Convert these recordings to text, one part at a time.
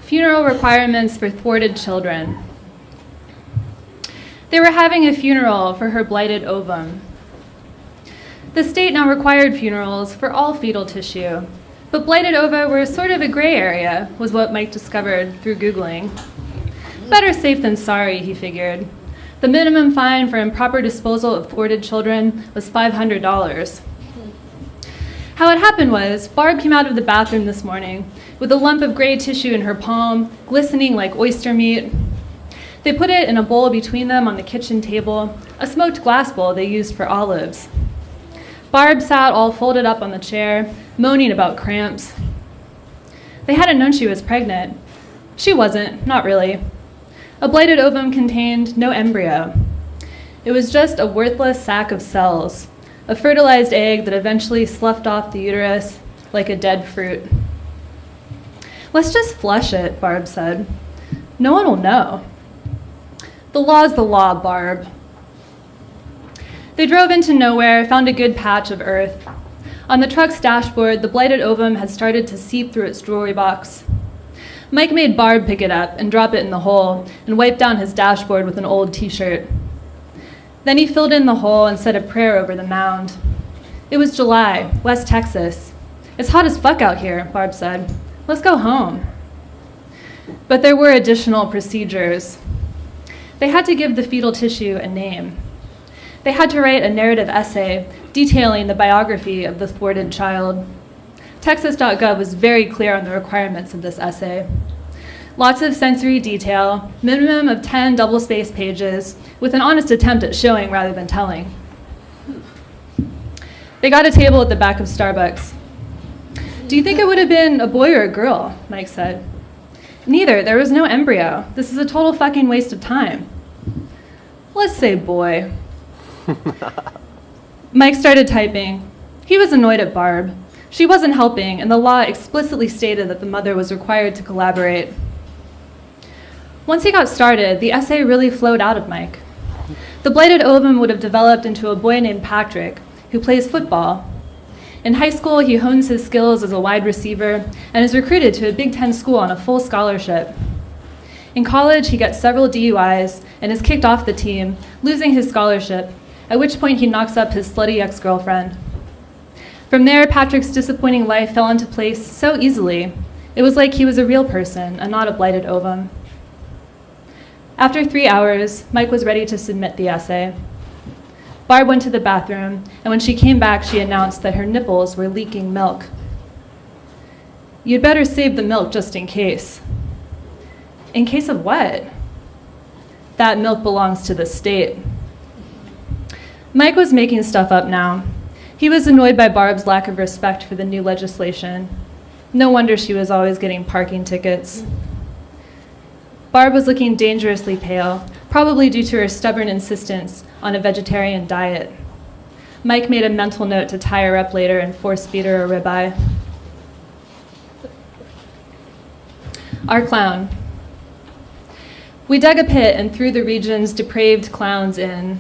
Funeral requirements for thwarted children. They were having a funeral for her blighted ovum. The state now required funerals for all fetal tissue, but blighted ova were sort of a gray area, was what Mike discovered through Googling. Better safe than sorry, he figured. The minimum fine for improper disposal of thwarted children was $500. How it happened was, Barb came out of the bathroom this morning with a lump of gray tissue in her palm, glistening like oyster meat. They put it in a bowl between them on the kitchen table, a smoked glass bowl they used for olives. Barb sat all folded up on the chair, moaning about cramps. They hadn't known she was pregnant. She wasn't, not really. A blighted ovum contained no embryo. It was just a worthless sack of cells, a fertilized egg that eventually sloughed off the uterus like a dead fruit. Let's just flush it, Barb said. No one will know. The law's the law, Barb. They drove into nowhere, found a good patch of earth. On the truck's dashboard, the blighted ovum had started to seep through its jewelry box. Mike made Barb pick it up and drop it in the hole and wipe down his dashboard with an old t-shirt. Then he filled in the hole and said a prayer over the mound. It was July, West Texas. It's hot as fuck out here, Barb said. Let's go home. But there were additional procedures. They had to give the fetal tissue a name. They had to write a narrative essay detailing the biography of the thwarted child. Texas.gov was very clear on the requirements of this essay. Lots of sensory detail, minimum of 10 double-spaced pages, with an honest attempt at showing rather than telling. They got a table at the back of Starbucks. Do you think it would have been a boy or a girl? Mike said. Neither, there was no embryo. This is a total fucking waste of time. Let's say boy. Mike started typing. He was annoyed at Barb. She wasn't helping, and the law explicitly stated that the mother was required to collaborate. Once he got started, the essay really flowed out of Mike. The blighted ovum would have developed into a boy named Patrick, who plays football. In high school, he hones his skills as a wide receiver and is recruited to a Big Ten school on a full scholarship. In college, he gets several DUIs and is kicked off the team, losing his scholarship, at which point he knocks up his slutty ex-girlfriend. From there, Patrick's disappointing life fell into place so easily. It was like he was a real person and not a blighted ovum. After 3 hours, Mike was ready to submit the essay. Barb went to the bathroom, and when she came back, she announced that her nipples were leaking milk. You'd better save the milk just in case. In case of what? That milk belongs to the state. Mike was making stuff up now. He was annoyed by Barb's lack of respect for the new legislation. No wonder she was always getting parking tickets. Barb was looking dangerously pale, probably due to her stubborn insistence on a vegetarian diet. Mike made a mental note to tie her up later and force feed her a ribeye. Our clown. We dug a pit and threw the region's depraved clowns in.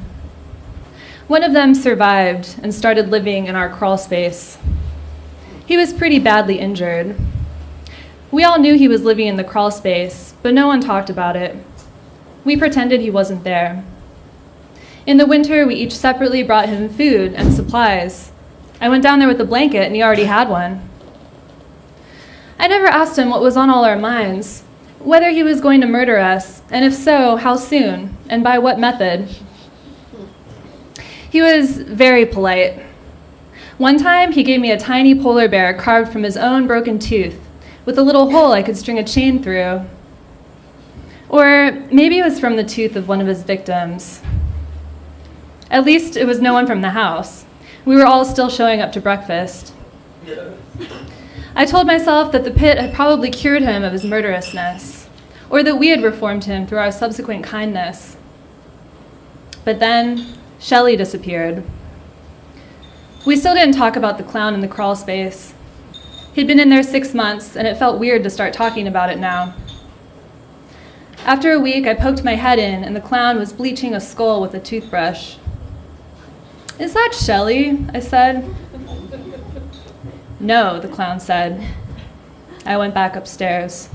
One of them survived and started living in our crawl space. He was pretty badly injured. We all knew he was living in the crawl space, but no one talked about it. We pretended he wasn't there. In the winter, we each separately brought him food and supplies. I went down there with a blanket, and he already had one. I never asked him what was on all our minds, whether he was going to murder us, and if so, how soon, and by what method. He was very polite. One time, he gave me a tiny polar bear carved from his own broken tooth, with a little hole I could string a chain through. Or maybe it was from the tooth of one of his victims. At least it was no one from the house. We were all still showing up to breakfast. I told myself that the pit had probably cured him of his murderousness, or that we had reformed him through our subsequent kindness. But then, Shelley disappeared. We still didn't talk about the clown in the crawl space. He'd been in there 6 months, and it felt weird to start talking about it now. After a week, I poked my head in, and the clown was bleaching a skull with a toothbrush. Is that Shelley? I said. No, the clown said. I went back upstairs.